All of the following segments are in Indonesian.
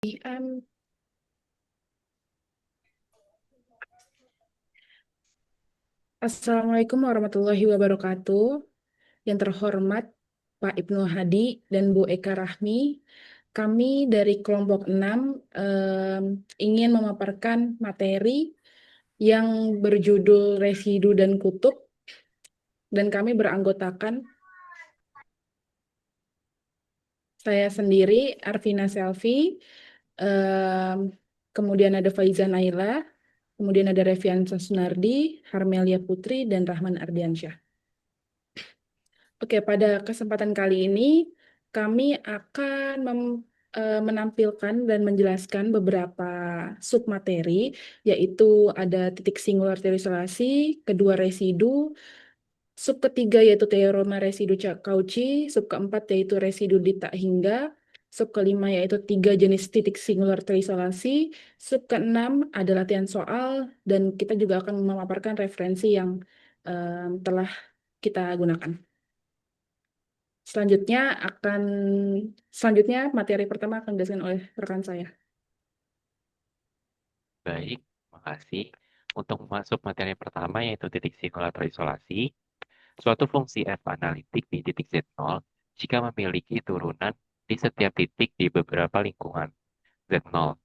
Um, Assalamualaikum warahmatullahi wabarakatuh. Yang terhormat Pak Ibnu Hadi dan Bu Eka Rahmi, kami dari kelompok 6 ingin memaparkan materi yang berjudul Residu dan Kutub, dan kami beranggotakan saya sendiri, Arvina Selvi, em, kemudian ada Faiza Naila, kemudian ada Reviansa Sunardi, Harmelia Putri, dan Rahman Ardiansyah. Oke, pada kesempatan kali ini kami akan menampilkan dan menjelaskan beberapa submateri, yaitu ada titik singular terisolasi, kedua residu, sub ketiga yaitu teorema residu Cauchy, sub keempat yaitu residu Dita Hingga, sub kelima yaitu tiga jenis titik singular terisolasi, sub keenam ada latihan soal, dan kita juga akan memaparkan referensi yang telah kita gunakan. Selanjutnya akan selanjutnya materi pertama akan dijelaskan oleh rekan saya. Baik, makasih. Untuk masuk materi pertama yaitu titik singular terisolasi, suatu fungsi f analitik di titik Z0 jika memiliki turunan di setiap titik di beberapa lingkungan Z0.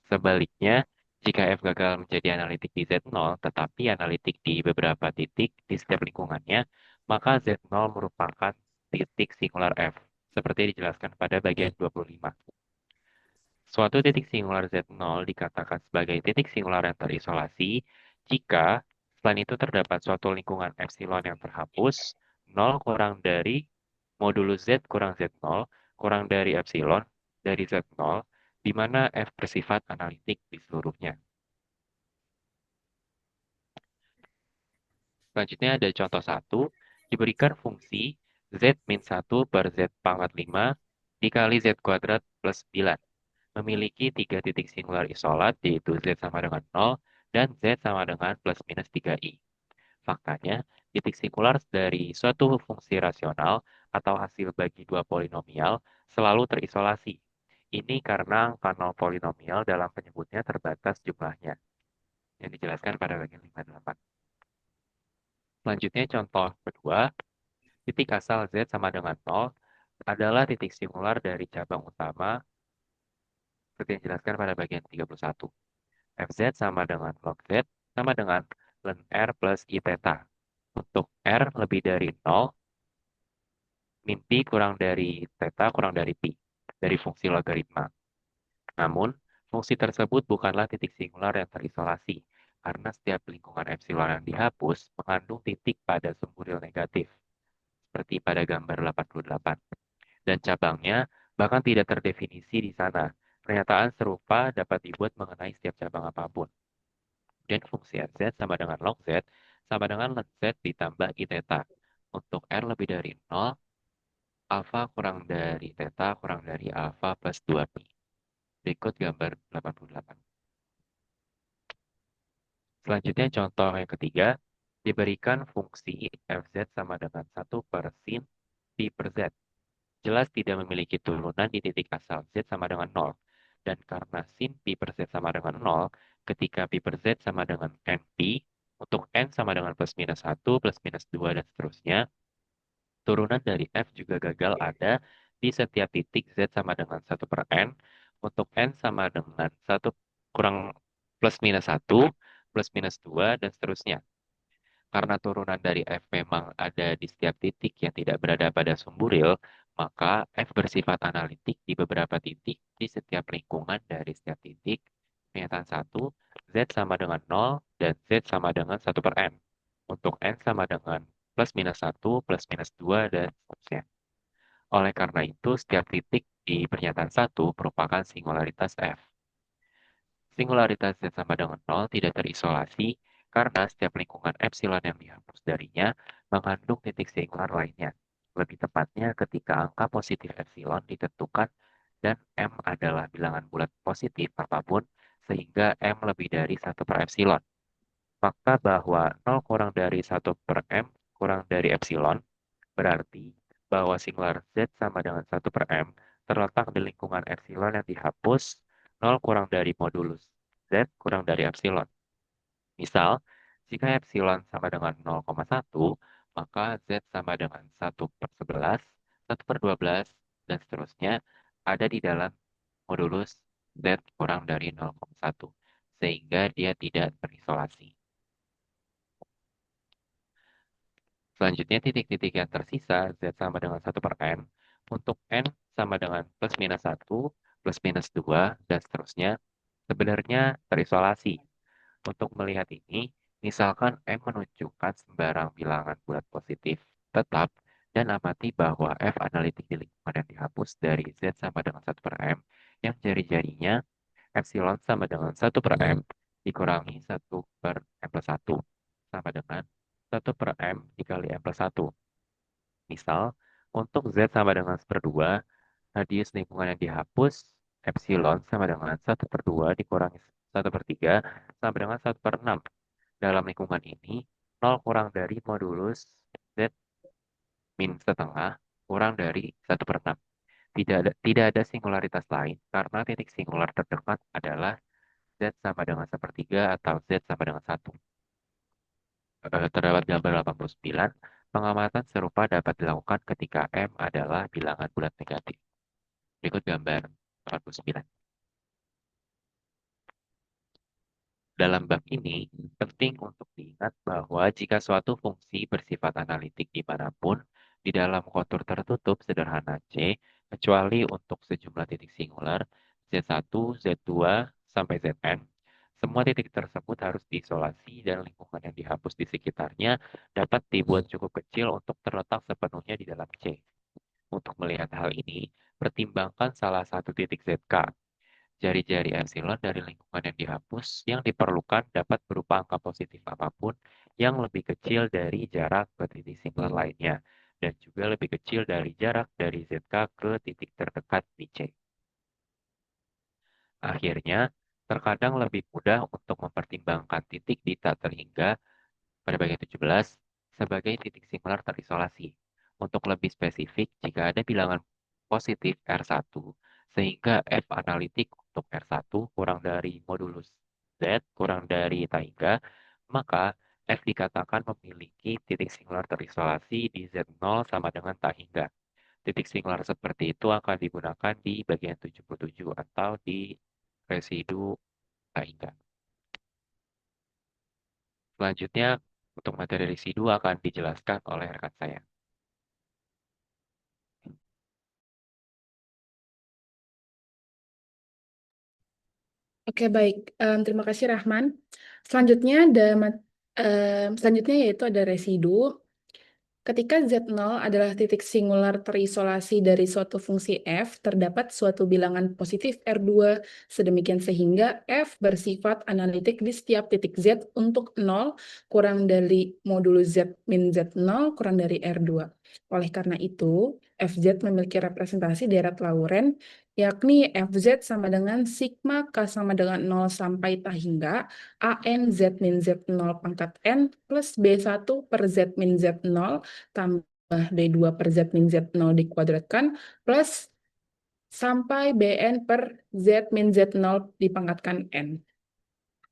Sebaliknya, jika f gagal menjadi analitik di Z0 tetapi analitik di beberapa titik di setiap lingkungannya, maka Z0 merupakan titik singular f, seperti dijelaskan pada bagian 25. Suatu titik singular Z0 dikatakan sebagai titik singular yang terisolasi jika selain itu terdapat suatu lingkungan epsilon yang terhapus, 0 kurang dari modulus Z kurang Z0 kurang dari epsilon dari Z0, di mana F bersifat analitik di seluruhnya. Selanjutnya ada contoh 1, diberikan fungsi Z min 1 per Z pangkat 5 dikali Z kuadrat plus 9. Memiliki tiga titik singular isolat, yaitu Z sama dengan 0 dan Z sama dengan plus minus 3i. Faktanya, titik singular dari suatu fungsi rasional atau hasil bagi dua polinomial selalu terisolasi. Ini karena angka 0 polinomial dalam penyebutnya terbatas jumlahnya, yang dijelaskan pada bagian 58. Selanjutnya contoh kedua, titik asal Z sama dengan 0 adalah titik singular dari cabang utama seperti yang dijelaskan pada bagian 31. Fz sama dengan log Z sama dengan ln R plus I theta. Untuk R lebih dari 0, min pi kurang dari theta kurang dari pi, dari fungsi logaritma. Namun, fungsi tersebut bukanlah titik singular yang terisolasi, karena setiap lingkungan epsilon yang dihapus mengandung titik pada sumburil negatif, seperti pada gambar 88. Dan cabangnya bahkan tidak terdefinisi di sana. Pernyataan serupa dapat dibuat mengenai setiap cabang apapun. Dan fungsi z sama dengan log z sama dengan ln z ditambah i theta. Untuk r lebih dari 0, alfa kurang dari theta kurang dari alfa plus 2pi. Berikut gambar 88. Selanjutnya contoh yang ketiga, diberikan fungsi fz sama dengan 1 per sin pi per z. Jelas tidak memiliki turunan di titik asal z sama dengan 0. Dan karena sin pi per z sama dengan 0, ketika pi per z sama dengan n pi, untuk n sama dengan plus minus 1, plus minus 2, dan seterusnya, turunan dari f juga gagal ada di setiap titik z sama dengan 1 per n, untuk n sama dengan 1 kurang plus minus 1, plus minus 2, dan seterusnya. Karena turunan dari F memang ada di setiap titik yang tidak berada pada sumburil, maka F bersifat analitik di beberapa titik di setiap lingkungan dari setiap titik. Pernyataan 1, Z sama dengan 0 dan Z sama dengan 1 per N. Untuk N sama dengan plus minus 1, plus minus 2, dan seterusnya. Oleh karena itu, setiap titik di pernyataan 1 merupakan singularitas F. Singularitas Z sama dengan 0 tidak terisolasi karena setiap lingkungan epsilon yang dihapus darinya mengandung titik singular lainnya. Lebih tepatnya ketika angka positif epsilon ditentukan dan M adalah bilangan bulat positif apapun sehingga M lebih dari 1 per epsilon. Fakta bahwa 0 kurang dari 1 per M kurang dari epsilon berarti bahwa singular Z sama dengan 1 per M terletak di lingkungan epsilon yang dihapus 0 kurang dari modulus Z kurang dari epsilon. Misal, jika epsilon sama dengan 0,1, maka Z sama dengan 1/11, 1/12, dan seterusnya ada di dalam modulus Z kurang dari 0,1, sehingga dia tidak terisolasi. Selanjutnya, titik-titik yang tersisa, Z sama dengan 1/n, untuk N sama dengan plus minus 1, plus minus 2, dan seterusnya, sebenarnya terisolasi. Untuk melihat ini, misalkan M menunjukkan sembarang bilangan bulat positif tetap dan amati bahwa F analitik di lingkungan yang dihapus dari Z sama dengan 1/m yang jari-jarinya epsilon sama dengan 1/m dikurangi 1/m+1 sama dengan 1/m dikali m+1. Misal, untuk Z sama dengan 1/2, radius lingkungan yang dihapus epsilon sama dengan 1/2 dikurangi 1/3 sama dengan 1/6. Dalam lingkungan ini, 0 kurang dari modulus Z min setengah kurang dari 1/6. Tidak ada singularitas lain karena titik singular terdekat adalah Z sama dengan 1/3 atau Z sama dengan 1. Terdapat gambar 89. Pengamatan serupa dapat dilakukan ketika M adalah bilangan bulat negatif. Berikut gambar 89. Dalam bab ini, penting untuk diingat bahwa jika suatu fungsi bersifat analitik dimanapun, di dalam kontur tertutup sederhana C, kecuali untuk sejumlah titik singular, Z1, Z2, sampai Zn, semua titik tersebut harus diisolasi dan lingkungan yang dihapus di sekitarnya dapat dibuat cukup kecil untuk terletak sepenuhnya di dalam C. Untuk melihat hal ini, pertimbangkan salah satu titik ZK. Jari-jari epsilon dari lingkungan yang dihapus yang diperlukan dapat berupa angka positif apapun yang lebih kecil dari jarak ke titik singular lainnya dan juga lebih kecil dari jarak dari ZK ke titik terdekat di C. Akhirnya, terkadang lebih mudah untuk mempertimbangkan titik di tak terhingga pada bagian 17 sebagai titik singular terisolasi. Untuk lebih spesifik, jika ada bilangan positif R1, sehingga F analitik untuk R1 kurang dari modulus Z kurang dari tahingga, maka F dikatakan memiliki titik singular terisolasi di Z0 sama dengan tahingga. Titik singular seperti itu akan digunakan di bagian 77 atau di residu tahingga. Selanjutnya, untuk materi residu akan dijelaskan oleh rekan saya. Oke, baik. Terima kasih, Rahman. Selanjutnya selanjutnya yaitu ada residu. Ketika Z0 adalah titik singular terisolasi dari suatu fungsi f, terdapat suatu bilangan positif R2, sedemikian sehingga f bersifat analitik di setiap titik Z untuk 0 kurang dari modulus Z min Z0 kurang dari R2. Oleh karena itu, Fz memiliki representasi deret Lauren, yakni Fz sama dengan sigma K sama dengan 0 sampai tahingga AN Z min Z0 pangkat N plus B1 per Z min Z0 tambah D2 per Z min Z0 dikuadratkan plus sampai Bn per Z min Z0 dipangkatkan N.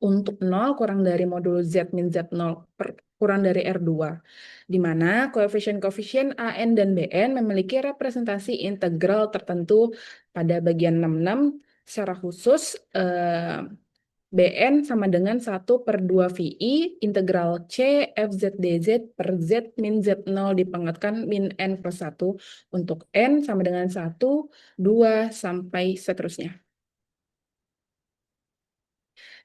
Untuk 0 kurang dari modul Z min Z0 kurang dari R2, di mana koefisien-koefisien AN dan Bn memiliki representasi integral tertentu pada bagian 66, secara khusus Bn sama dengan 1/2 VI integral C FZ dz per Z min Z0 dipangkatkan min N plus 1 untuk N sama dengan 1, 2, sampai seterusnya.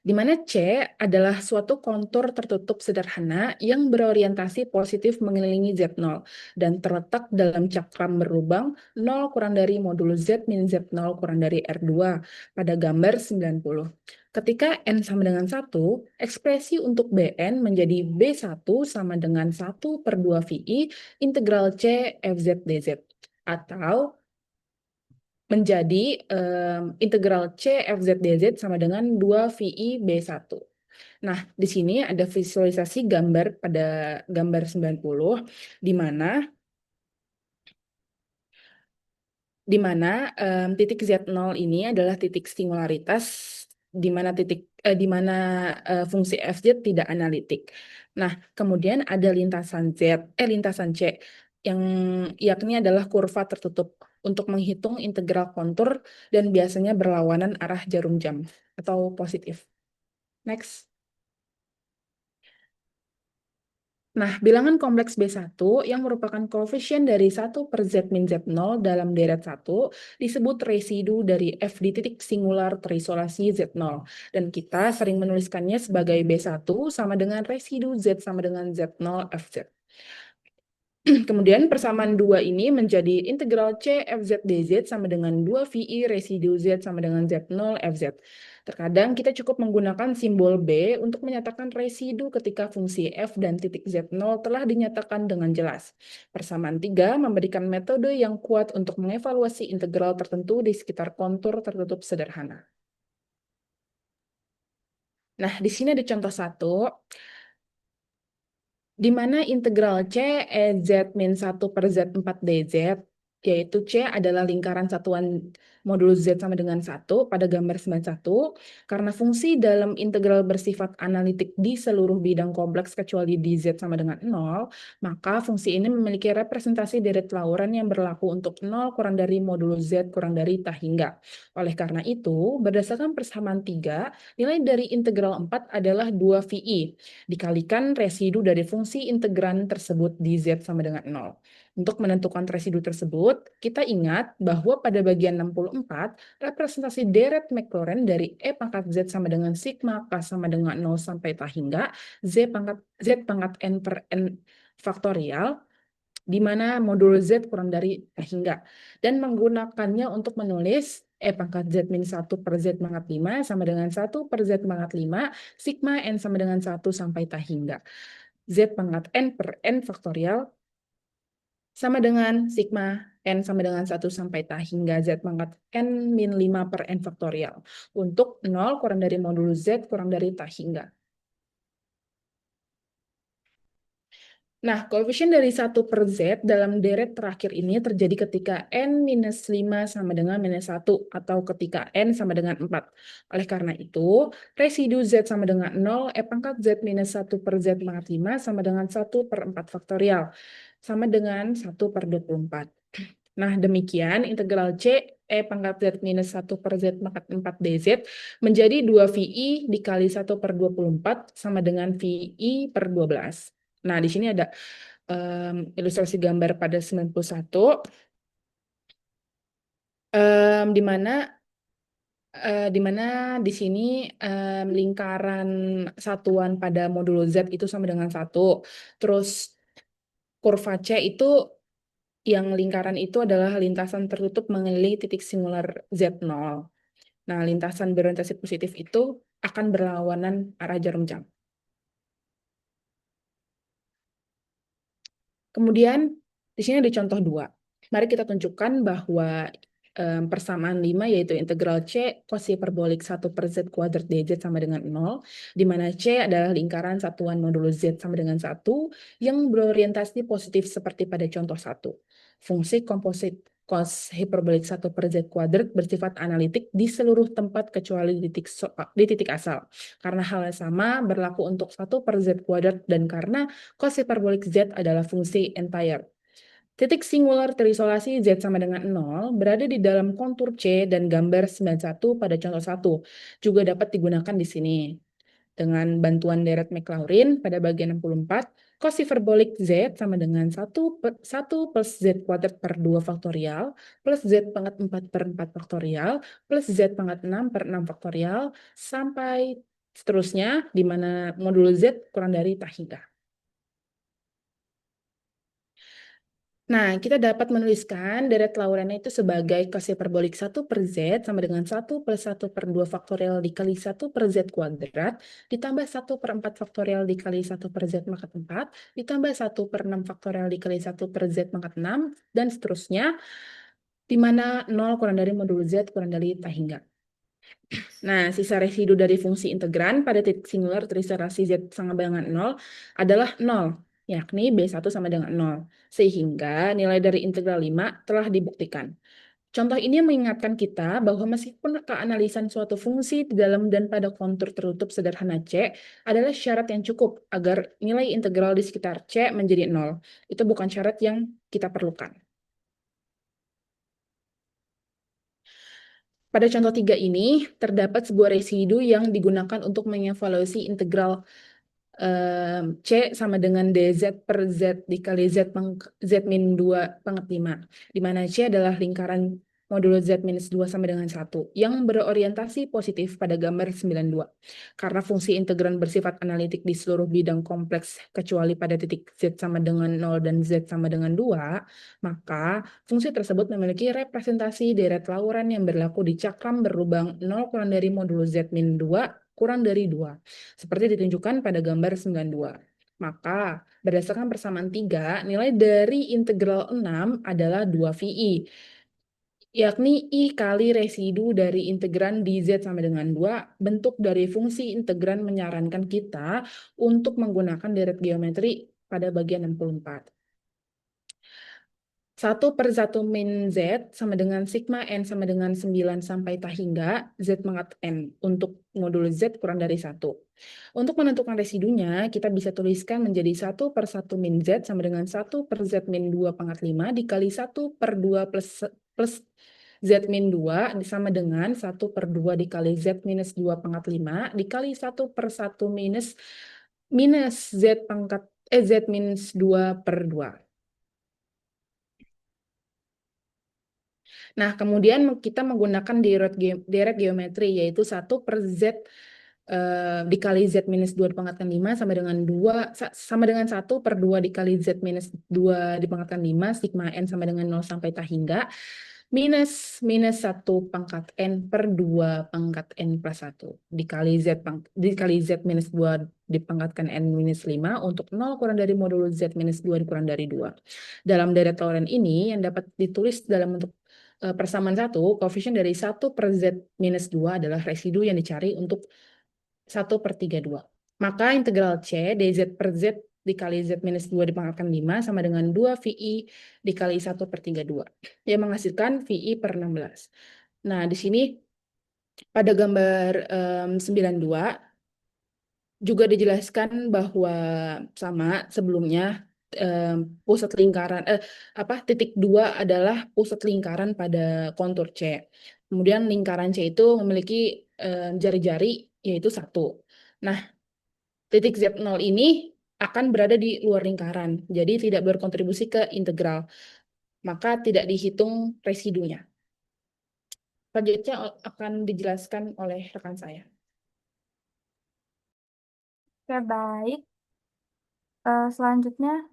Di mana C adalah suatu kontur tertutup sederhana yang berorientasi positif mengelilingi Z0 dan terletak dalam cakram berlubang 0 kurang dari modulus Z min Z0 kurang dari R2 pada gambar 90. Ketika N sama dengan 1, ekspresi untuk Bn menjadi B1 sama dengan 1/2 VI integral C FZ dz. Atau menjadi integral C FZ dz sama dengan 2 VI B1. Nah, di sini ada visualisasi gambar pada gambar 90, di mana di mana titik Z0 ini adalah titik singularitas di mana fungsi fz tidak analitik. Nah, kemudian ada lintasan C yang yakni adalah kurva tertutup untuk menghitung integral kontur dan biasanya berlawanan arah jarum jam atau positif. Next. Nah, bilangan kompleks B1 yang merupakan koefisien dari 1/z-z0 dalam deret 1 disebut residu dari F di titik singular terisolasi Z0. Dan kita sering menuliskannya sebagai B1 sama dengan residu Z sama dengan Z0 Fz. Kemudian persamaan dua ini menjadi integral C Fz dz sama dengan 2 VI residu Z sama dengan Z0 Fz. Terkadang kita cukup menggunakan simbol B untuk menyatakan residu ketika fungsi F dan titik Z0 telah dinyatakan dengan jelas. Persamaan 3 memberikan metode yang kuat untuk mengevaluasi integral tertentu di sekitar kontur tertutup sederhana. Nah, di sini ada contoh 1. Di mana integral C EZ-1/Z4 dz, yaitu C adalah lingkaran satuan modulus Z sama dengan 1 pada gambar 91, karena fungsi dalam integral bersifat analitik di seluruh bidang kompleks kecuali di Z sama dengan 0, maka fungsi ini memiliki representasi deret Laurent yang berlaku untuk 0 kurang dari modulus Z kurang dari tah hingga. Oleh karena itu, berdasarkan persamaan 3, nilai dari integral 4 adalah 2 VI dikalikan residu dari fungsi integran tersebut di Z sama dengan 0. Untuk menentukan residu tersebut, kita ingat bahwa pada bagian 64, representasi deret Maclaurin dari E pangkat Z sama dengan sigma K sama dengan 0 sampai tah hingga Z pangkat N per N faktorial, di mana modul Z kurang dari tah hingga, dan menggunakannya untuk menulis E pangkat Z min 1 per Z pangkat 5 sama dengan 1 per Z pangkat 5, sigma N sama dengan 1 sampai tah hingga. Z pangkat N per N faktorial sama dengan sigma N sama dengan 1 sampai tah hingga Z pangkat N min 5 per N faktorial untuk 0 kurang dari modulus Z kurang dari tah hingga. Nah, koefisien dari 1/Z dalam deret terakhir ini terjadi ketika N-5 sama dengan -1 atau ketika N sama dengan 4. Oleh karena itu, residu Z sama dengan 0, E pangkat Z-1/Z pangkat 5 sama dengan 1 per 4 faktorial, sama dengan 1 per 24. Nah, demikian integral C E pangkat Z-1 per Z pangkat 4 dz menjadi 2 VI dikali 1 per 24 sama dengan VI per 12. Nah, di sini ada ilustrasi gambar pada 91, di mana di sini lingkaran satuan pada modulo Z itu sama dengan 1. Terus kurva C itu, yang lingkaran itu adalah lintasan tertutup mengelilingi titik singular Z0. Nah, lintasan berorientasi positif itu akan berlawanan arah jarum jam. Kemudian di sini ada contoh 2. Mari kita tunjukkan bahwa persamaan 5 yaitu integral C cos hiperbolik 1 per Z kuadrat dz sama dengan 0, di mana C adalah lingkaran satuan modulus Z sama dengan 1 yang berorientasi positif seperti pada contoh 1. Fungsi komposit cos hiperbolik 1 per Z kuadrat bersifat analitik di seluruh tempat kecuali di titik asal. Karena hal yang sama berlaku untuk 1 per Z kuadrat dan karena cos hiperbolik Z adalah fungsi entire. Titik singular terisolasi Z sama dengan 0 berada di dalam kontur C dan gambar 91 pada contoh 1 juga dapat digunakan di sini. Dengan bantuan deret Maclaurin pada bagian 64, cos hiperbolik Z sama dengan 1 plus Z kuadrat per 2 faktorial plus Z pangkat 4 per 4 faktorial plus Z pangkat 6 per 6 faktorial sampai seterusnya, di mana modulo Z kurang dari tah hingga. Nah, kita dapat menuliskan deret Laurentnya itu sebagai cos hiperbolik 1 per Z sama dengan 1 plus 1 per 2 faktorial dikali 1 per Z kuadrat, ditambah 1 per 4 faktorial dikali 1 per Z pangkat 4, ditambah 1 per 6 faktorial dikali 1 per Z pangkat 6, dan seterusnya, di mana 0 kurang dari modulo Z kurang dari tah hingga. Nah, sisa residu dari fungsi integran pada titik singular terisolasi Z sama dengan 0 adalah 0, yakni B1 sama dengan 0. Sehingga nilai dari integral 5 telah dibuktikan. Contoh ini mengingatkan kita bahwa meskipun keanalisan suatu fungsi di dalam dan pada kontur tertutup sederhana C adalah syarat yang cukup agar nilai integral di sekitar C menjadi nol. Itu bukan syarat yang kita perlukan. Pada contoh 3 ini, terdapat sebuah residu yang digunakan untuk mengevaluasi integral C sama dengan dz per z dikali z min 2 pangkat 5, di mana C adalah lingkaran modulo z minus 2 sama dengan 1, yang berorientasi positif pada gambar 92. Karena fungsi integran bersifat analitik di seluruh bidang kompleks kecuali pada titik z sama dengan 0 dan z sama dengan 2, maka fungsi tersebut memiliki representasi deret Laurent yang berlaku di cakram berlubang 0 kurang dari modulo z min 2 kurang dari 2, seperti ditunjukkan pada gambar 92. Maka, berdasarkan persamaan 3, nilai dari integral 6 adalah 2VI, yakni I kali residu dari integran dz sama dengan 2, bentuk dari fungsi integran menyarankan kita untuk menggunakan deret geometri pada bagian 64. 1 per 1 min Z sama dengan sigma N sama dengan 9 sampai tah hingga Z pangkat N untuk modul Z kurang dari 1. Untuk menentukan residunya, kita bisa tuliskan menjadi 1 per 1 min Z sama dengan 1 per Z min 2 pangkat 5 dikali 1 per 2 plus Z min 2 sama dengan 1 per 2 dikali Z minus 2 pangkat 5 dikali 1 per 1 minus Z Z minus 2 per 2. Nah, kemudian kita menggunakan deret geometri, yaitu 1 per Z dikali Z minus 2 dipangkatkan 5 sama dengan 1 per 2 dikali Z minus 2 dipangkatkan 5, sigma N sama dengan 0 sampai tah hingga, minus 1 pangkat N per 2 pangkat N plus 1 dikali Z minus 2 dipangkatkan N minus 5 untuk 0 kurang dari modulo Z minus 2 dikurang dari 2. Dalam deret Laurent ini yang dapat ditulis dalam bentuk persamaan 1, koefisien dari 1 per Z minus 2 adalah residu yang dicari untuk 1 per 32. Maka integral C dz per Z dikali Z minus 2 dipangkatkan 5 sama dengan 2 VI dikali 1 per 32, yang menghasilkan VI per 16. Nah, di sini pada gambar 92 juga dijelaskan bahwa sama sebelumnya pusat lingkaran titik 2 adalah pusat lingkaran pada kontur C. Kemudian lingkaran C itu memiliki jari-jari yaitu 1. Nah, titik Z0 ini akan berada di luar lingkaran, jadi tidak berkontribusi ke integral, maka tidak dihitung residunya. Selanjutnya akan dijelaskan oleh rekan saya. Oke, baik. Selanjutnya,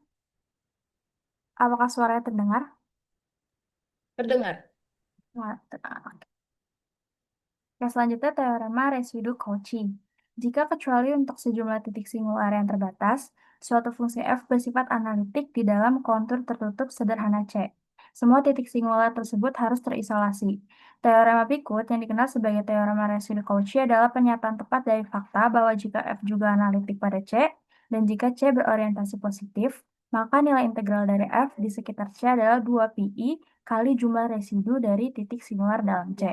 apakah suaranya terdengar? Terdengar? Terdengar. Oke, selanjutnya teorema residu Cauchy. Jika kecuali untuk sejumlah titik singular yang terbatas, suatu fungsi f bersifat analitik di dalam kontur tertutup sederhana C. Semua titik singular tersebut harus terisolasi. Teorema berikut yang dikenal sebagai teorema residu Cauchy adalah pernyataan tepat dari fakta bahwa jika f juga analitik pada C, dan jika C berorientasi positif, maka nilai integral dari f di sekitar C adalah 2pi kali jumlah residu dari titik singular dalam C.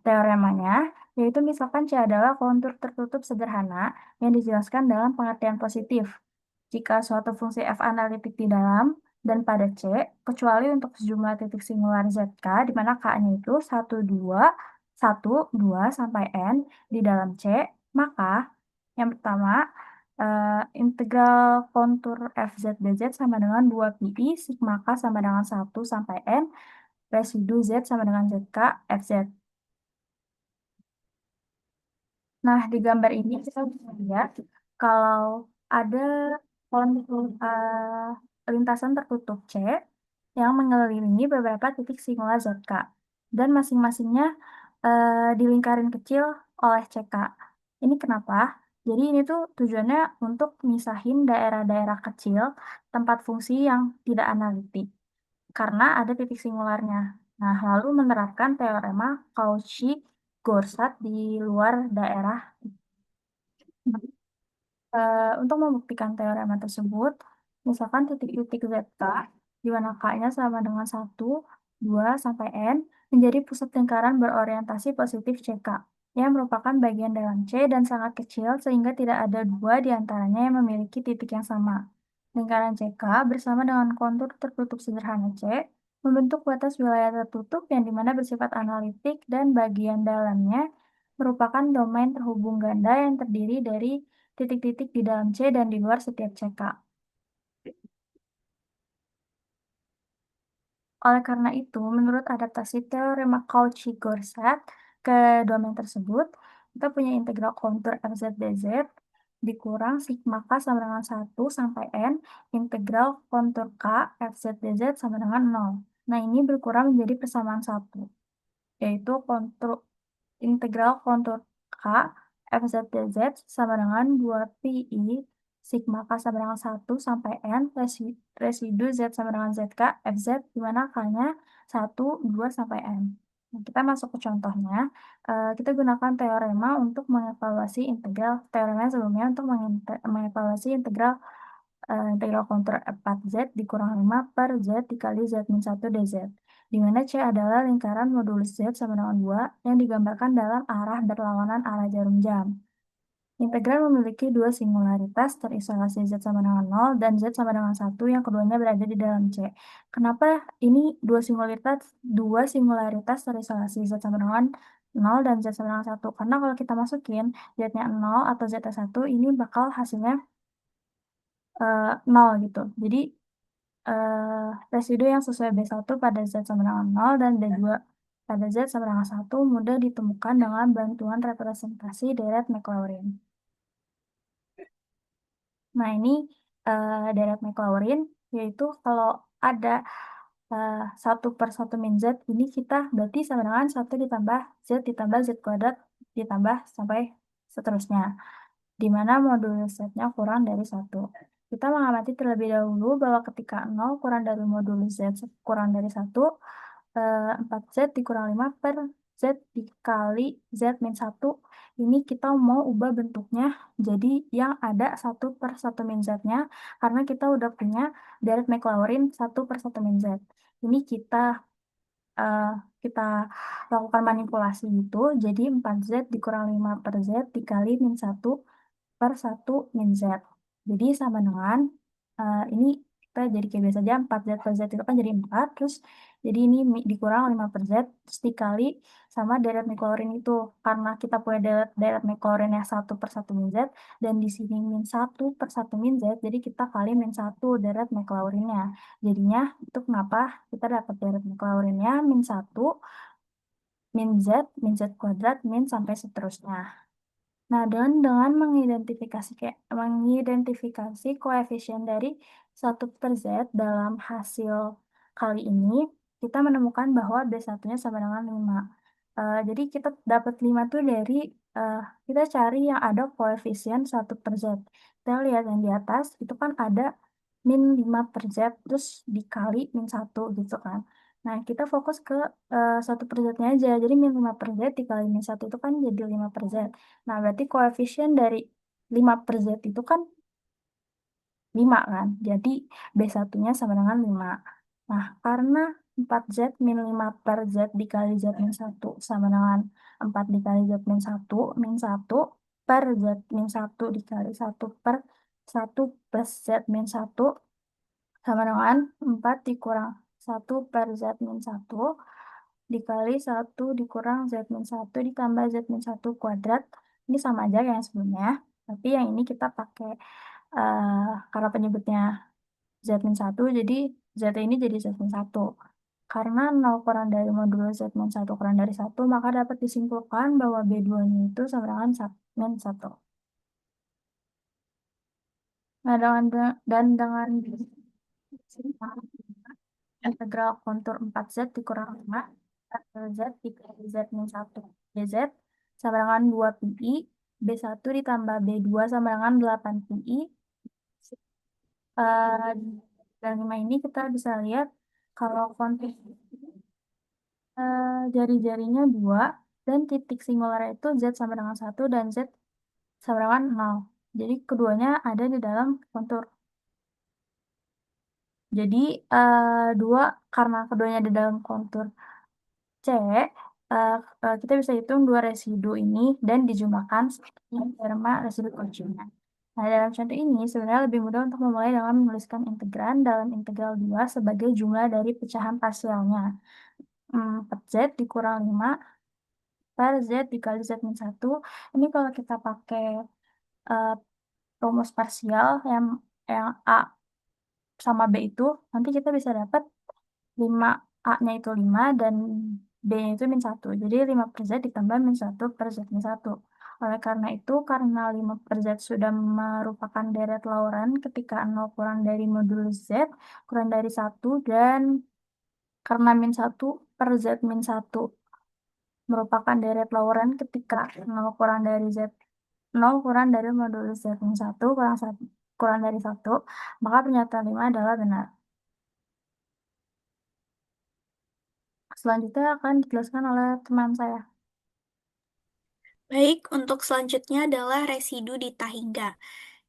Teoremanya, yaitu misalkan C adalah kontur tertutup sederhana yang dijelaskan dalam pengertian positif. Jika suatu fungsi f analitik di dalam dan pada C, kecuali untuk sejumlah titik singular ZK, di mana K-nya itu 1, 2, 1, 2, sampai N di dalam C, maka yang pertama, integral kontur FZ dz sama dengan 2pi, sigma K sama dengan 1 sampai N, residu Z sama dengan ZK, FZ. Nah, di gambar ini kita bisa lihat kalau ada kontur lintasan tertutup C yang mengelilingi beberapa titik singular ZK. Dan masing-masingnya dilingkarin kecil oleh CK. Ini kenapa? Jadi ini tuh tujuannya untuk misahin daerah-daerah kecil tempat fungsi yang tidak analitik. Karena ada titik singularnya. Nah, lalu menerapkan teorema Cauchy-Gorsat di luar daerah. Untuk membuktikan teorema tersebut, misalkan titik-titik ZK, di mana K-nya sama dengan 1, 2, sampai N, menjadi pusat lingkaran berorientasi positif CK, yang merupakan bagian dalam C dan sangat kecil sehingga tidak ada dua di antaranya yang memiliki titik yang sama. Lingkaran CK bersama dengan kontur tertutup sederhana C membentuk batas wilayah tertutup yang dimana bersifat analitik dan bagian dalamnya merupakan domain terhubung ganda yang terdiri dari titik-titik di dalam C dan di luar setiap CK. Oleh karena itu, menurut adaptasi teorema Cauchy-Gorset ke domain tersebut, kita punya integral kontur FZ dz dikurang sigma K sama dengan 1 sampai N, integral kontur K FZ dz sama dengan 0. Nah, ini berkurang menjadi persamaan 1, yaitu integral kontur K FZ dz sama dengan 2pi sigma K sama dengan 1 sampai N residu Z sama dengan ZK FZ di mana K-nya 1, 2, sampai N. Nah, kita masuk ke contohnya. Kita gunakan teorema untuk mengevaluasi integral. Teorema sebelumnya untuk mengevaluasi integral kontur 4Z dikurang 5 per Z dikali Z min 1 dz. Di mana C adalah lingkaran modulus Z sama dengan 2 yang digambarkan dalam arah berlawanan arah jarum jam. Integral memiliki dua singularitas terisolasi Z sama dengan 0 dan Z sama dengan 1 yang keduanya berada di dalam C. Kenapa ini dua singularitas terisolasi Z sama dengan 0 dan Z sama dengan 1? Karena kalau kita masukin Z-nya 0 atau Z-nya 1 ini bakal hasilnya 0 gitu. Jadi residu yang sesuai B1 pada Z sama dengan 0 dan B2 pada Z sama dengan 1 mudah ditemukan dengan bantuan representasi deret Maclaurin. Nah, ini deret Maclaurin, yaitu kalau ada 1 per 1 min Z, ini kita berarti sama dengan 1 ditambah Z kuadrat ditambah sampai seterusnya, di mana modulus Z-nya kurang dari 1. Kita mengamati terlebih dahulu bahwa ketika 0 kurang dari modulus Z kurang dari 1, 4Z dikurang 5 per Z dikali Z min 1. Ini kita mau ubah bentuknya jadi yang ada 1 per 1 min Z-nya, karena kita udah punya deret Maclaurin 1 per 1 min Z. Ini eh, kita lakukan manipulasi itu, jadi 4Z dikurang 5 per Z dikali min 1 per 1 min Z. Jadi sama dengan, ini kita jadi kayak biasa aja, 4Z per Z itu kan jadi 4, terus jadi ini dikurang 5 per Z, terus dikali sama deret Maclaurin itu. Karena kita punya deret Maclaurin yang 1 per 1 min Z, dan di sini min 1 per 1 min Z, jadi kita kali min 1 deret Maclaurinnya. Jadinya itu kenapa kita dapat deret Maclaurinnya min 1, min Z kuadrat, min sampai seterusnya. Nah, dengan mengidentifikasi koefisien dari 1 per Z dalam hasil kali ini, kita menemukan bahwa B1-nya sama dengan 5. Jadi kita dapat 5 tuh dari, eh, kita cari yang ada koefisien 1 per Z. Kita lihat yang di atas, itu kan ada min 5 per Z, terus dikali min 1 gitu kan. Nah, kita fokus ke 1 per Z-nya aja. Jadi min 5 per Z dikali min 1 itu kan jadi 5 per Z. Nah, berarti koefisien dari 5 per Z itu kan 5 kan. Jadi B1-nya sama dengan 5. Nah, karena 4Z min 5 per Z dikali Z min 1 sama dengan 4 dikali Z min 1 per Z min 1 dikali 1 per 1 plus Z min 1 sama dengan 4 dikurang 1 per Z min 1 dikali 1 dikurang Z min 1 ditambah Z min 1 kuadrat. Ini sama aja kayak yang sebelumnya. Tapi yang ini kita pakai karena penyebutnya Z min 1, jadi Z ini jadi Z min 1. Karena 0 kurang dari modulo Z min 1 kurang dari 1, maka dapat disimpulkan bahwa B2-nya itu sama dengan min 1. Nah, dengan integral kontur 4Z dikurang 5 Z dikali Z min 1 dz sama dengan 2 pi, B1 ditambah B2 sama dengan 8 pi. Eh, dan 5 ini kita bisa lihat kalau kontur jari-jarinya 2 dan titik singular itu Z sama dengan 1 dan Z sama dengan 0. Jadi keduanya ada di dalam kontur. Jadi 2 karena keduanya di dalam kontur C, kita bisa hitung dua residu ini dan dijumlahkan seperti teorema residu Cauchy-nya. Nah, dalam contoh ini sebenarnya lebih mudah untuk memulai dengan menuliskan integran dalam integral 2 sebagai jumlah dari pecahan parsialnya. 4Z dikurang 5 per Z dikali Z min 1. Ini kalau kita pakai eh, rumus parsial yang A sama B itu, nanti kita bisa dapat 5 A-nya itu 5 dan B-nya itu min 1. Jadi 5 per Z ditambah min 1 per Z min 1. Oleh karena itu, karena 5 per Z sudah merupakan deret Laurent ketika 0 kurang dari modulus Z, kurang dari 1, dan karena min 1 per Z min 1 merupakan deret Laurent ketika 0 kurang dari Z, 0 kurang dari modulus Z min 1 kurang 1, kurang dari 1, maka pernyataan 5 adalah benar. Selanjutnya akan dijelaskan oleh teman saya. Baik, untuk selanjutnya adalah residu di tahingga.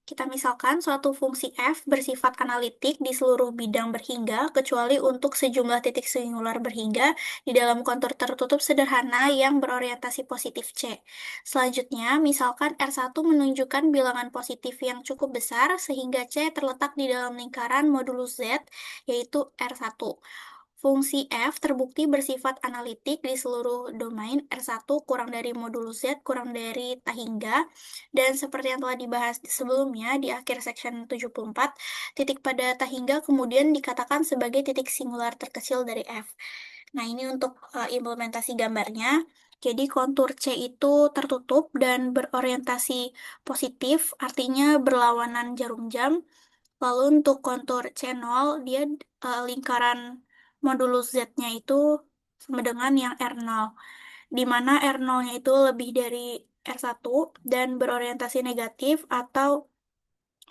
Kita misalkan suatu fungsi f bersifat analitik di seluruh bidang berhingga, kecuali untuk sejumlah titik singular berhingga di dalam kontur tertutup sederhana yang berorientasi positif C. Selanjutnya, misalkan R1 menunjukkan bilangan positif yang cukup besar sehingga C terletak di dalam lingkaran modulus Z, yaitu R1. Fungsi f terbukti bersifat analitik di seluruh domain R1 kurang dari modulus Z kurang dari tahingga, dan seperti yang telah dibahas sebelumnya di akhir section 74, titik pada tahingga kemudian dikatakan sebagai titik singular terkecil dari f. Nah, ini untuk implementasi gambarnya. Jadi kontur C itu tertutup dan berorientasi positif, artinya berlawanan jarum jam. Lalu untuk kontur C0, dia lingkaran modulus Z-nya itu sama dengan yang R0, di mana R0-nya itu lebih dari R1 dan berorientasi negatif atau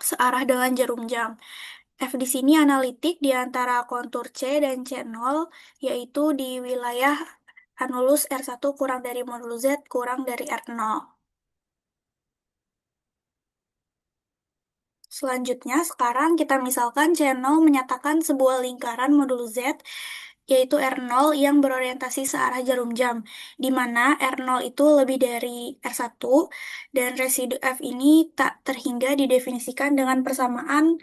searah dengan jarum jam. F di sini analitik di antara kontur C dan C0, yaitu di wilayah anulus R1 kurang dari modulus Z kurang dari R0. Selanjutnya, sekarang kita misalkan C0 menyatakan sebuah lingkaran modulus Z, yaitu R0 yang berorientasi searah jarum jam, di mana R0 itu lebih dari R1, dan residu F ini tak terhingga didefinisikan dengan persamaan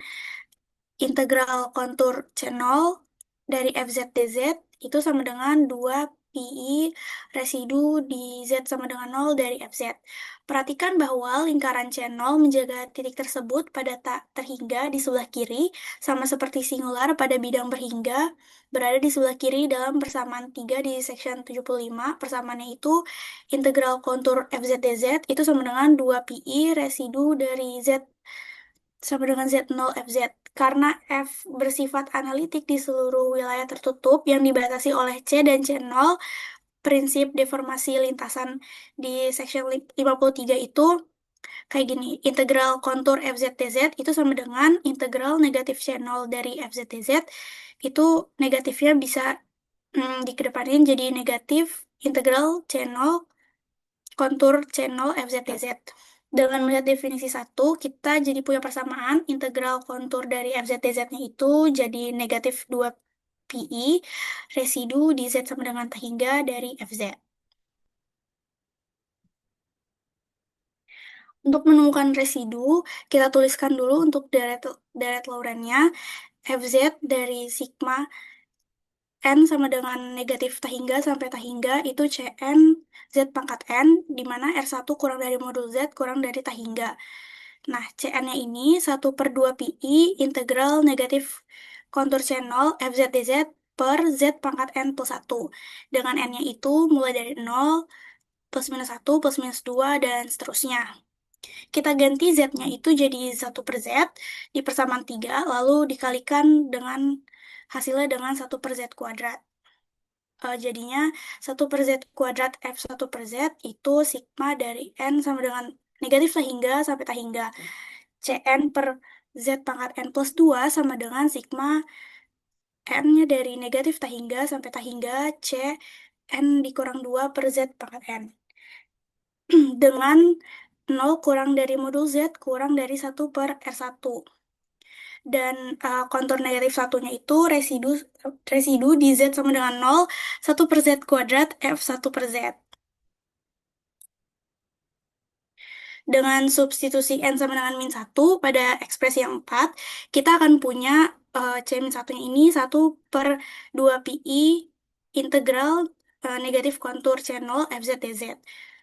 integral kontur C0 dari FZ dz itu sama dengan 2 pi residu di Z sama dengan 0 dari FZ. Perhatikan bahwa lingkaran C0 menjaga titik tersebut pada tak terhingga di sebelah kiri, sama seperti singular pada bidang berhingga, berada di sebelah kiri dalam persamaan 3 di section 75. Persamaannya itu integral kontur FZ dz itu sama dengan 2 pi residu dari Z sama dengan Z0 FZ. Karena F bersifat analitik di seluruh wilayah tertutup yang dibatasi oleh C dan C0, prinsip deformasi lintasan di section 53 itu kayak gini. Integral kontur FZTZ itu sama dengan integral negatif C0 dari FZTZ. Itu negatifnya bisa dikedepanin jadi negatif integral C0 kontur C0 FZTZ. Dengan melihat definisi 1, kita jadi punya persamaan integral kontur dari FZTZ-nya itu jadi negatif 2 pi residu di Z sama dengan tahingga dari FZ. Untuk menemukan residu, kita tuliskan dulu untuk deret Laurentnya. FZ dari sigma N sama dengan negatif tahingga sampai tahingga itu Cn Z pangkat N, di mana R1 kurang dari modul Z kurang dari tahingga. Nah, Cn-nya ini 1 per 2 pi integral negatif kontur C0 FZ dz per Z pangkat N plus 1. Dengan N-nya itu mulai dari 0, plus minus 1, plus minus 2, dan seterusnya. Kita ganti Z-nya itu jadi 1 per Z di persamaan 3, lalu dikalikan dengan hasilnya dengan 1 per Z kuadrat. Jadinya 1 per Z kuadrat F1 per Z itu sigma dari N sama dengan negatif tahingga sampai tahingga. Cn per Z pangkat N plus 2 sama dengan sigma N-nya dari negatif tahingga sampai tahingga C N dikurang 2 per Z pangkat N. Dengan 0 kurang dari modul Z kurang dari 1 per R1. Dan kontur negatif satunya itu residu di Z sama dengan 0, 1 per Z kuadrat F 1 per Z. Dengan substitusi N sama dengan min 1 pada ekspresi yang 4, kita akan punya C min 1-nya ini 1 per 2 pi integral negatif kontur C0 FZ dz.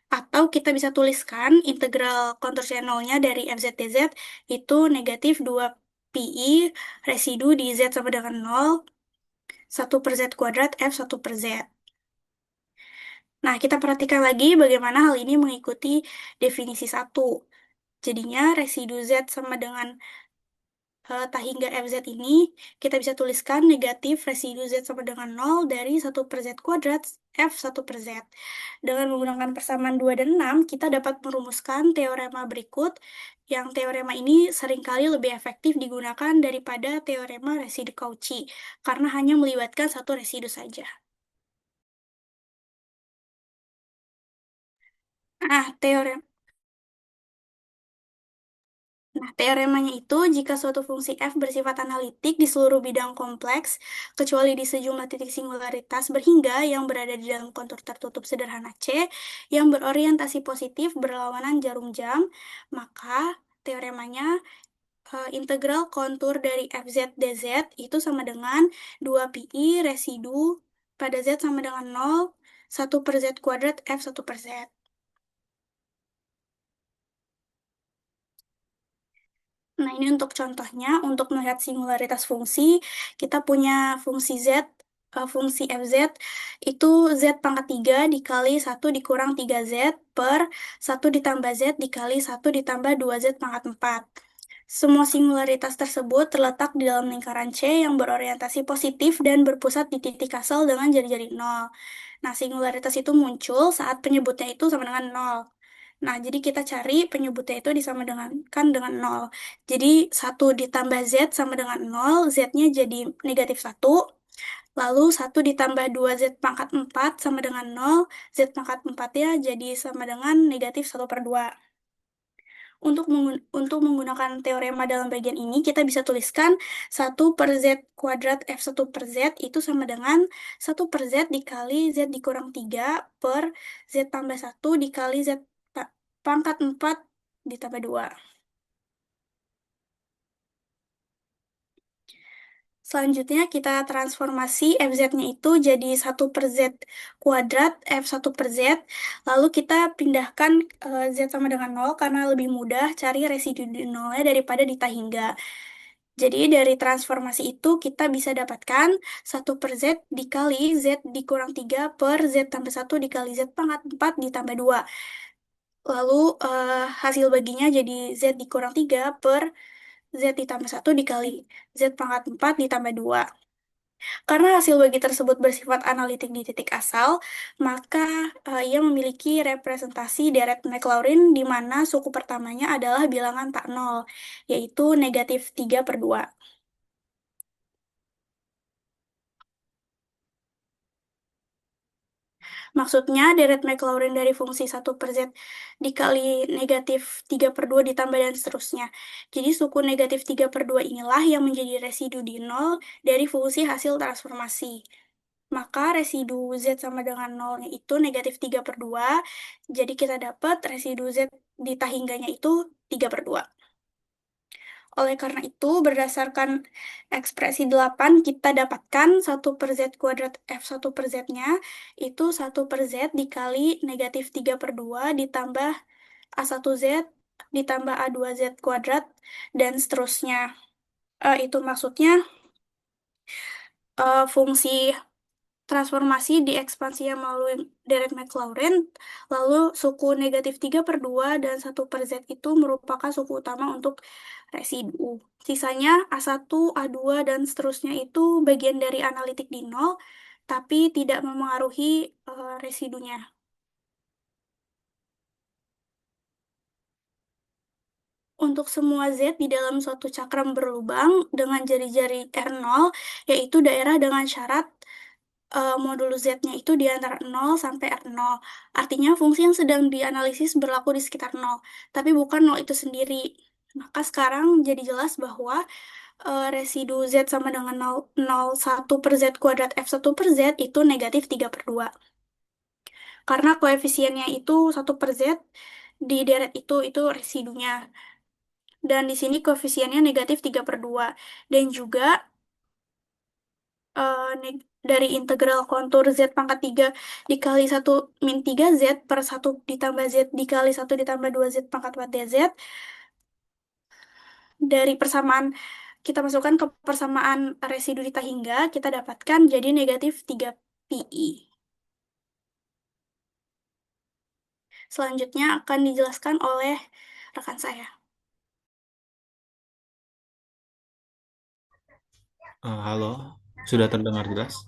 Atau kita bisa tuliskan integral kontur C0-nya dari FZ dz itu negatif 2 pi residu di Z sama dengan 0, 1 per Z kuadrat F 1 per Z. Nah, kita perhatikan lagi bagaimana hal ini mengikuti definisi 1. Jadinya residu Z sama dengan tak hingga FZ ini, kita bisa tuliskan negatif residu Z sama dengan 0 dari 1 per Z kuadrat F 1 per Z. Dengan menggunakan persamaan 2 dan 6, kita dapat merumuskan teorema berikut, yang teorema ini seringkali lebih efektif digunakan daripada teorema residu Cauchy, karena hanya melibatkan satu residu saja. Nah, teoremanya itu jika suatu fungsi f bersifat analitik di seluruh bidang kompleks, kecuali di sejumlah titik singularitas berhingga yang berada di dalam kontur tertutup sederhana C, yang berorientasi positif berlawanan jarum jam, maka teoremanya integral kontur dari fz dz itu sama dengan 2 pi residu pada z sama dengan 0, 1 per z kuadrat f 1 per z. Nah, ini untuk contohnya, untuk melihat singularitas fungsi, kita punya fungsi Z, fungsi FZ, itu Z pangkat 3 dikali 1 dikurang 3Z per 1 ditambah Z dikali 1 ditambah 2Z pangkat 4. Semua singularitas tersebut terletak di dalam lingkaran C yang berorientasi positif dan berpusat di titik asal dengan jari-jari 0. Nah, singularitas itu muncul saat penyebutnya itu sama dengan 0. Nah, jadi kita cari penyebutnya itu disama dengan 0. Jadi 1 ditambah Z sama dengan 0, Z-nya jadi negatif 1. Lalu 1 ditambah 2Z pangkat 4 sama dengan 0, Z pangkat 4-nya jadi sama dengan negatif 1 per 2. Untuk menggunakan teorema dalam bagian ini, kita bisa tuliskan 1 per Z kuadrat F 1 per Z itu sama dengan 1 per Z dikali Z dikurang 3 per Z tambah 1 dikali Z pangkat 4 ditambah 2. Selanjutnya kita transformasi FZ-nya itu jadi 1 per Z kuadrat F 1 per Z. Lalu kita pindahkan Z sama dengan 0 karena lebih mudah cari residu di nolnya daripada di hingga. Jadi dari transformasi itu kita bisa dapatkan 1 per Z dikali Z dikurang 3 per Z tambah 1 dikali Z pangkat 4 ditambah 2. Lalu hasil baginya jadi Z dikurang 3 per Z ditambah 1 dikali Z pangkat 4 ditambah 2. Karena hasil bagi tersebut bersifat analitik di titik asal, maka ia memiliki representasi deret Maclaurin di mana suku pertamanya adalah bilangan tak nol, yaitu negatif 3 per 2. Maksudnya, deret Maclaurin dari fungsi 1 per Z dikali negatif 3 per 2 ditambah dan seterusnya. Jadi, suku negatif 3 per 2 inilah yang menjadi residu di nol dari fungsi hasil transformasi. Maka residu Z sama dengan nolnya itu negatif 3 per 2. Jadi, kita dapat residu Z di tahingganya itu 3 per 2. Oleh karena itu, berdasarkan ekspresi 8, kita dapatkan 1 per Z kuadrat F 1 per Z-nya itu 1 per Z dikali negatif 3 per 2 ditambah A1Z ditambah A2Z kuadrat dan seterusnya. Itu maksudnya fungsi transformasi diekspansinya melalui deret Maclaurin, lalu suku negatif 3 per 2 dan 1 per Z itu merupakan suku utama untuk residu. Sisanya A1, A2, dan seterusnya itu bagian dari analitik di nol, tapi tidak memengaruhi residunya. Untuk semua Z di dalam suatu cakram berlubang dengan jari-jari R0, yaitu daerah dengan syarat modulus Z-nya itu di antara 0 sampai R0. Artinya fungsi yang sedang dianalisis berlaku di sekitar 0, tapi bukan 0 itu sendiri. Maka sekarang jadi jelas bahwa residu Z sama dengan 0,1 per Z kuadrat F1 per Z itu negatif 3/2. Karena koefisiennya itu 1 per Z, di deret itu residunya. Dan di sini koefisiennya negatif 3/2. Dan juga dari integral kontur Z pangkat 3 dikali 1 min 3Z per 1 ditambah Z dikali 1 ditambah 2Z pangkat 4 DZ. Dari persamaan, kita masukkan ke persamaan residu di hingga, kita dapatkan jadi negatif 3pi. Selanjutnya akan dijelaskan oleh rekan saya. Halo, sudah terdengar jelas?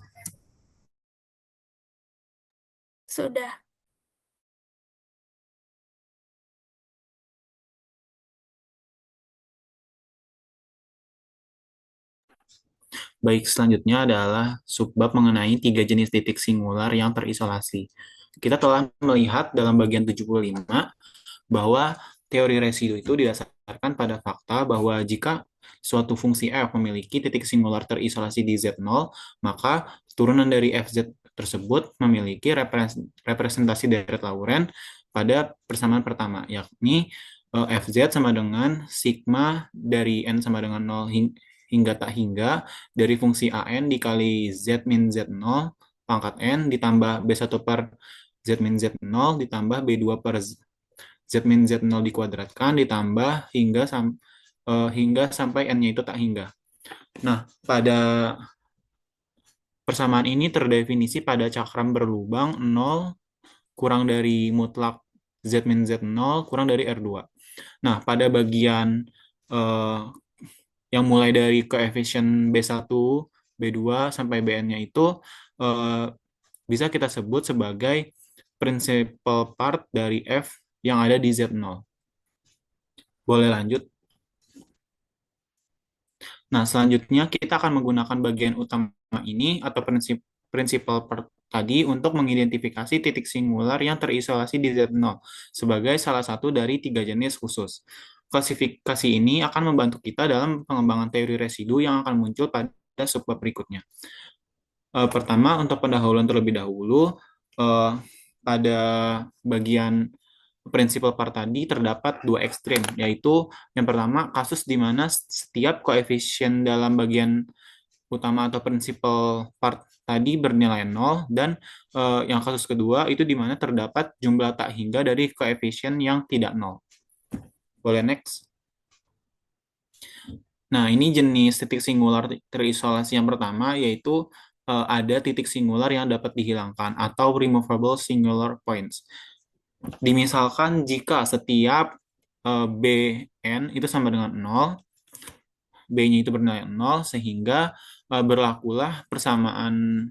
Sudah. Baik, selanjutnya adalah subbab mengenai 3 jenis titik singular yang terisolasi. Kita telah melihat dalam bagian 75 bahwa teori residu itu didasarkan pada fakta bahwa jika suatu fungsi f memiliki titik singular terisolasi di Z0, maka turunan dari Fz tersebut memiliki representasi deret Laurent pada persamaan pertama, yakni Fz sama dengan sigma dari n sama dengan 0 hingga tak hingga dari fungsi an dikali z min z0 pangkat n ditambah b1 per z min z0 ditambah b2 per z min z0 dikuadratkan ditambah hingga sampai n-nya itu tak hingga. Nah, pada persamaan ini terdefinisi pada cakram berlubang 0 kurang dari mutlak z min z0 kurang dari R2. Nah, pada bagian yang mulai dari koefisien B1, B2 sampai Bn-nya itu bisa kita sebut sebagai principal part dari F yang ada di Z0. Boleh lanjut? Nah, selanjutnya kita akan menggunakan bagian utama ini atau principal part tadi untuk mengidentifikasi titik singular yang terisolasi di Z0 sebagai salah satu dari 3 jenis khusus. Klasifikasi ini akan membantu kita dalam pengembangan teori residu yang akan muncul pada subbab berikutnya. Pertama, untuk pendahuluan terlebih dahulu, pada bagian principal part tadi terdapat 2 ekstrim, yaitu yang pertama kasus di mana setiap koefisien dalam bagian utama atau principal part tadi bernilai 0, dan yang kasus kedua itu di mana terdapat jumlah tak hingga dari koefisien yang tidak 0. Boleh next? Nah, ini jenis titik singular terisolasi yang pertama, yaitu ada titik singular yang dapat dihilangkan atau removable singular points. Dimisalkan jika setiap Bn itu sama dengan 0, B-nya itu bernilai 0, sehingga berlakulah persamaan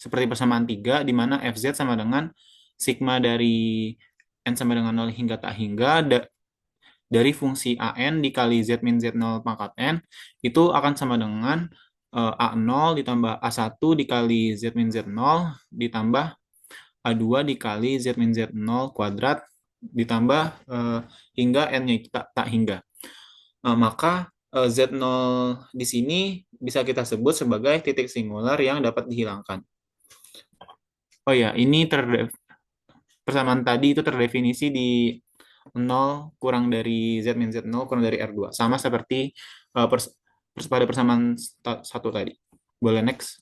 seperti persamaan 3, di mana Fz sama dengan sigma dari n sama dengan 0 hingga tak hingga dari fungsi an dikali z min z0 pangkat n itu akan sama dengan A0 ditambah A1 dikali z min z0 ditambah A2 dikali z min z0 kuadrat ditambah hingga n-nya tak hingga. Maka Z0 di sini bisa kita sebut sebagai titik singular yang dapat dihilangkan. Oh ya, ini persamaan tadi itu terdefinisi di 0 kurang dari Z min Z0 kurang dari R2. Sama seperti pada persamaan 1 tadi. Boleh next?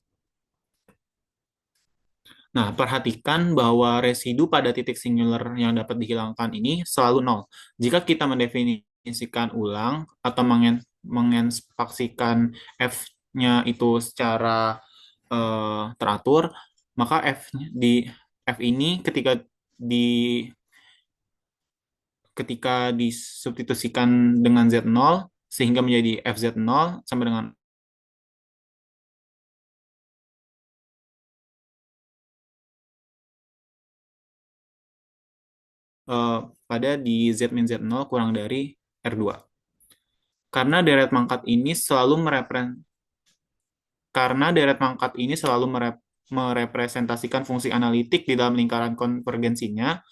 Nah, perhatikan bahwa residu pada titik singular yang dapat dihilangkan ini selalu 0. Jika kita mendefinisikan ulang atau mengekspaksikan F-nya itu secara teratur, maka F ini ketika disubstitusikan dengan Z0 sehingga menjadi FZ0 sama dengan pada di Z min Z0 kurang dari R2. Karena deret mangkat ini selalu merepresentasikan fungsi analitik di dalam lingkaran konvergensinya,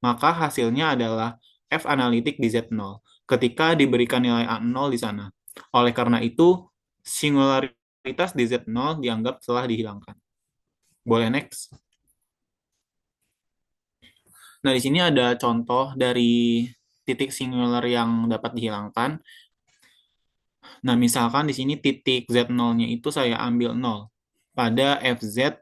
maka hasilnya adalah F analitik di Z0 ketika diberikan nilai A0 di sana. Oleh karena itu, singularitas di Z0 dianggap telah dihilangkan. Boleh next? Nah, di sini ada contoh dari titik singular yang dapat dihilangkan. Nah, misalkan di sini titik Z0-nya itu saya ambil 0. Pada FZ,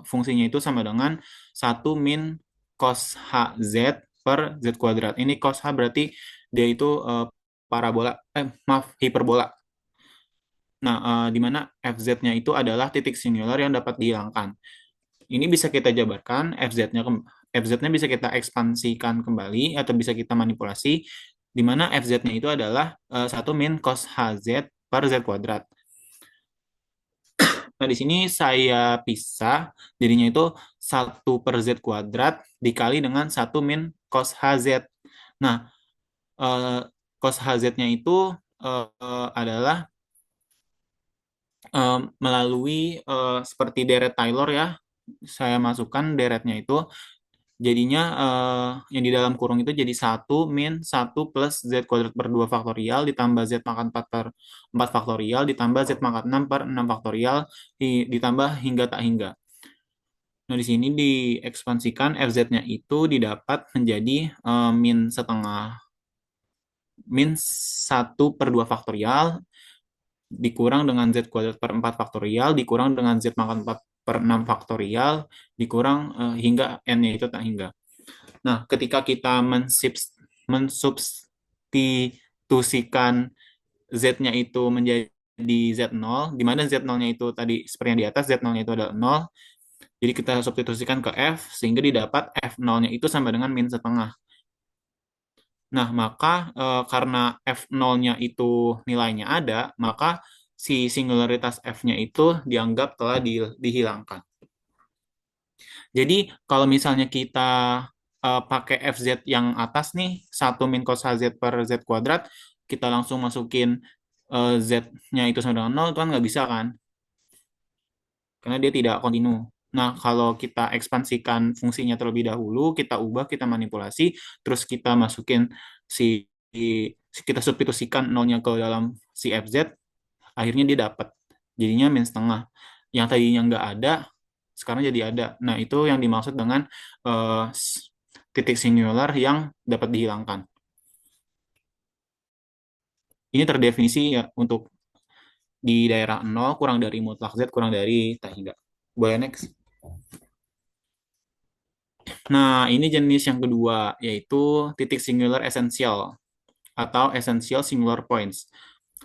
fungsinya itu sama dengan 1 min cos HZ per Z kuadrat. Ini cos H berarti dia itu hiperbola. Nah, di mana FZ-nya itu adalah titik singular yang dapat dihilangkan. Ini bisa kita jabarkan, FZ-nya bisa kita ekspansikan kembali atau bisa kita manipulasi, di mana FZ-nya itu adalah 1 min cos HZ per Z kuadrat. Nah, di sini saya pisah, jadinya itu 1 per Z kuadrat dikali dengan 1 min cos HZ. Nah, cos HZ-nya itu adalah melalui seperti deret Taylor ya, saya masukkan deretnya itu, jadinya yang di dalam kurung itu jadi 1 min 1 plus Z kuadrat per 2 faktorial ditambah Z pangkat 4 per 4 faktorial ditambah Z pangkat 6 per 6 faktorial ditambah hingga tak hingga. Nah, di sini diekspansikan FZ-nya itu didapat menjadi min 1 per 2 faktorial dikurang dengan Z kuadrat per 4 faktorial, dikurang dengan Z pangkat 4 per 6 faktorial, dikurang hingga N-nya itu tak hingga. Nah, ketika kita mensubstitusikan Z-nya itu menjadi Z0, di mana Z0-nya itu tadi seperti yang di atas, Z0-nya itu adalah 0, jadi kita substitusikan ke F, sehingga didapat F0-nya itu sama dengan min setengah. Nah, maka karena F0-nya itu nilainya ada, maka si singularitas F-nya itu dianggap telah dihilangkan. Jadi, kalau misalnya kita pakai FZ yang atas nih, 1 min cos HZ per Z kuadrat, kita langsung masukin Z-nya itu sama dengan 0, itu kan nggak bisa kan? Karena dia tidak kontinu. Nah, kalau kita ekspansikan fungsinya terlebih dahulu, kita ubah, kita manipulasi, terus kita masukin kita substitusikan nolnya ke dalam si FZ, akhirnya dia dapat. Jadinya min setengah. Yang tadinya nggak ada, sekarang jadi ada. Nah, itu yang dimaksud dengan titik singular yang dapat dihilangkan. Ini terdefinisi ya untuk di daerah 0, kurang dari mutlak Z, kurang dari tak hingga. Boleh next? Nah, ini jenis yang kedua, yaitu titik singular esensial atau essential singular points.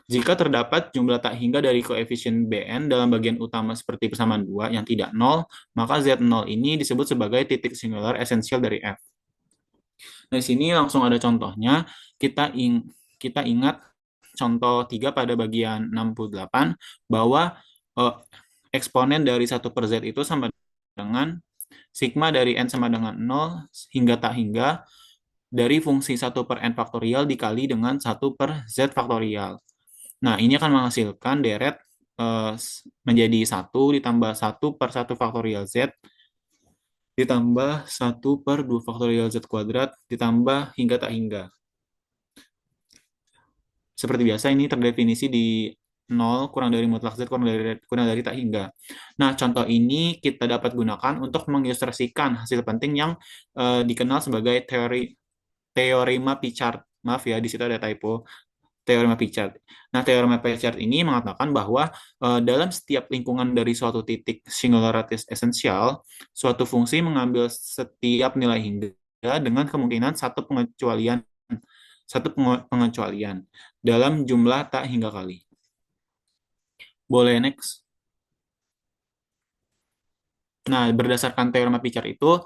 Jika terdapat jumlah tak hingga dari koefisien Bn dalam bagian utama seperti persamaan 2 yang tidak 0, maka Z0 ini disebut sebagai titik singular esensial dari F. Nah, di sini langsung ada contohnya. Kita ingat contoh 3 pada bagian 68 bahwa eksponen dari 1 per Z itu sama dengan sigma dari N sama dengan 0 hingga tak hingga dari fungsi 1 per N faktorial dikali dengan 1 per Z faktorial. Nah, ini akan menghasilkan deret menjadi 1 ditambah 1 per 1 faktorial Z ditambah 1 per 2 faktorial Z kuadrat ditambah hingga tak hingga. Seperti biasa, ini terdefinisi di 0, kurang dari mutlak Z, kurang dari tak hingga. Nah, contoh ini kita dapat gunakan untuk mengilustrasikan hasil penting yang dikenal sebagai teorema Picard. Maaf ya, di situ ada typo. Teorema Picard. Nah, teorema Picard ini mengatakan bahwa dalam setiap lingkungan dari suatu titik singularitas esensial, suatu fungsi mengambil setiap nilai hingga dengan kemungkinan satu pengecualian dalam jumlah tak hingga kali. Boleh next? Nah, berdasarkan teorema Picard itu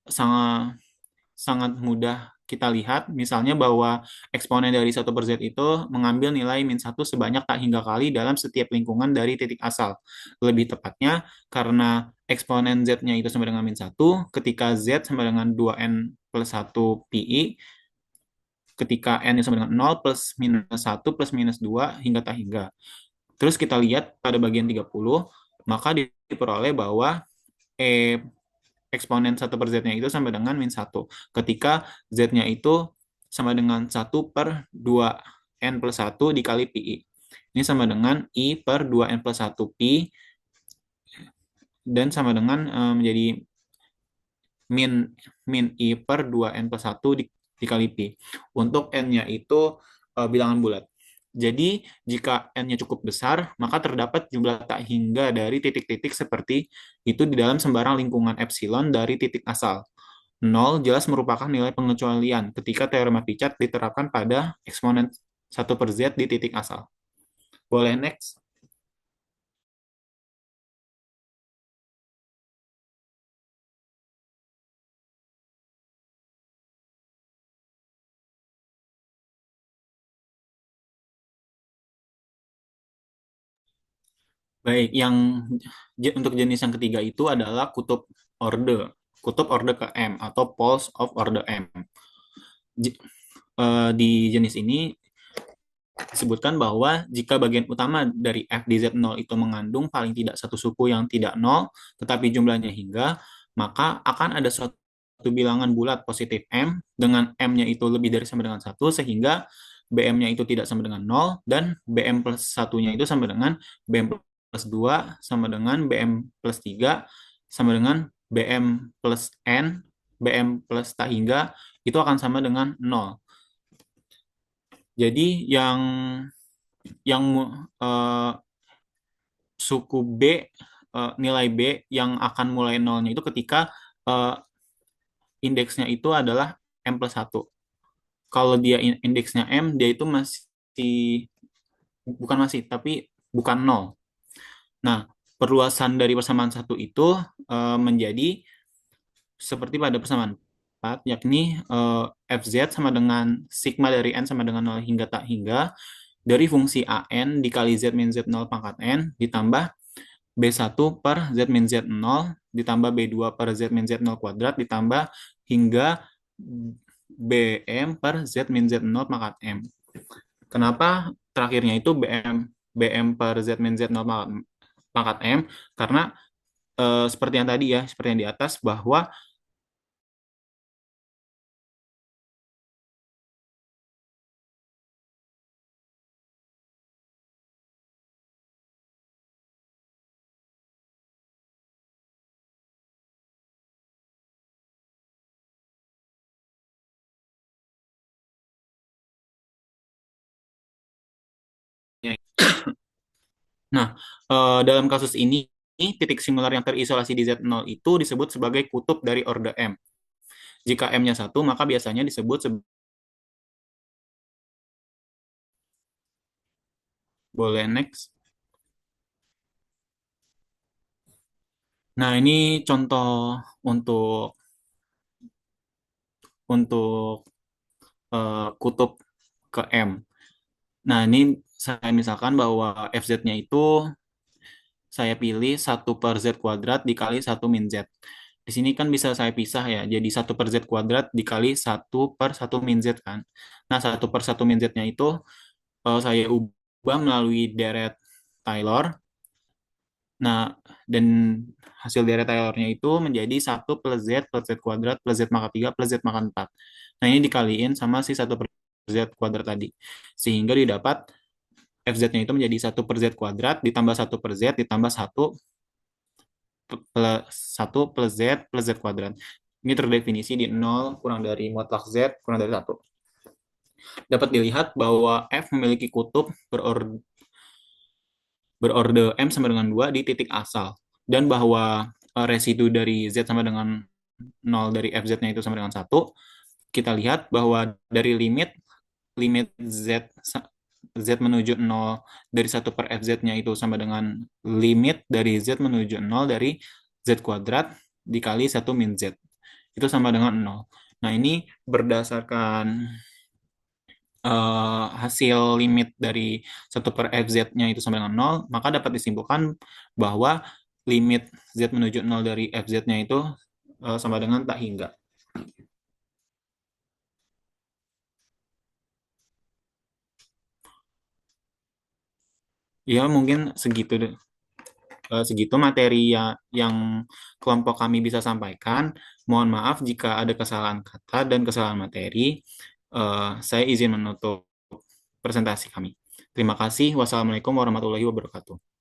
sangat mudah kita lihat, misalnya bahwa eksponen dari 1 per Z itu mengambil nilai min 1 sebanyak tak hingga kali dalam setiap lingkungan dari titik asal. Lebih tepatnya, karena eksponen Z-nya itu sama dengan min 1, ketika Z sama dengan 2N plus 1 PI, ketika N sama dengan 0 plus minus 1 plus minus 2 hingga tak hingga. Terus kita lihat pada bagian 30, maka diperoleh bahwa eksponen 1 per Z-nya itu sama dengan min 1. Ketika Z-nya itu sama dengan 1 per 2 N plus 1 dikali PI. Ini sama dengan I per 2N plus 1 Pi, dan sama dengan menjadi min I per 2N plus 1 dikali Pi. Untuk N-nya itu bilangan bulat. Jadi, jika N-nya cukup besar, maka terdapat jumlah tak hingga dari titik-titik seperti itu di dalam sembarang lingkungan epsilon dari titik asal. 0 jelas merupakan nilai pengecualian ketika teorema Picard diterapkan pada eksponen 1 per Z di titik asal. Boleh next? Baik, untuk jenis yang ketiga itu adalah kutub orde ke M atau poles of order M. Di jenis ini disebutkan bahwa jika bagian utama dari f di Z0 itu mengandung paling tidak satu suku yang tidak nol, tetapi jumlahnya hingga, maka akan ada suatu bilangan bulat positif M dengan M-nya itu lebih dari sama dengan 1, sehingga BM-nya itu tidak sama dengan 0, dan BM plus 1-nya itu sama dengan BM plus 2, sama dengan BM plus 3, sama dengan BM plus N, BM plus tak hingga, itu akan sama dengan 0. Jadi yang suku B, nilai B yang akan mulai nolnya itu ketika indeksnya itu adalah M plus 1. Kalau dia indeksnya M, dia itu tapi bukan 0. Nah, perluasan dari persamaan 1 itu menjadi seperti pada persamaan 4, yakni Fz sama dengan sigma dari N sama dengan 0 hingga tak hingga dari fungsi AN dikali Z min Z0 pangkat N ditambah B1 per Z min Z0 ditambah B2 per Z min Z0 kuadrat ditambah hingga BM per Z min Z0 pangkat M. Kenapa terakhirnya itu BM per Z min Z0 pangkat M? Karena seperti yang tadi ya, seperti yang di atas, bahwa nah, dalam kasus ini, titik singular yang terisolasi di Z0 itu disebut sebagai kutub dari orde M. Jika M-nya 1, maka biasanya disebut boleh next. Nah, ini contoh untuk kutub ke M. Nah, ini saya misalkan bahwa FZ-nya itu saya pilih 1 per Z kuadrat dikali 1 min Z. Di sini kan bisa saya pisah ya, jadi 1 per Z kuadrat dikali 1 per 1 min Z kan. Nah, 1 per 1 min Z-nya itu saya ubah melalui deret Taylor. Nah, dan hasil deret Taylor-nya itu menjadi 1 plus Z kuadrat plus Z pangkat 3 plus Z pangkat 4. Nah, ini dikaliin sama si 1 per Z kuadrat tadi. Sehingga didapat FZ-nya itu menjadi 1 per Z kuadrat ditambah 1 per Z ditambah 1 plus Z kuadrat. Ini terdefinisi di 0 kurang dari mutlak Z kurang dari 1. Dapat dilihat bahwa F memiliki kutub berorde M sama dengan 2 di titik asal. Dan bahwa residu dari Z sama dengan 0 dari FZ-nya itu sama dengan 1. Kita lihat bahwa dari limit Z menuju 0 dari 1 per FZ-nya itu sama dengan limit dari Z menuju 0 dari Z kuadrat dikali 1 min Z. Itu sama dengan 0. Nah, ini berdasarkan hasil limit dari 1 per FZ-nya itu sama dengan 0, maka dapat disimpulkan bahwa limit Z menuju 0 dari FZ-nya itu sama dengan tak hingga. Ya, mungkin segitu materi yang kelompok kami bisa sampaikan. Mohon maaf jika ada kesalahan kata dan kesalahan materi. Saya izin menutup presentasi kami. Terima kasih. Wassalamualaikum warahmatullahi wabarakatuh.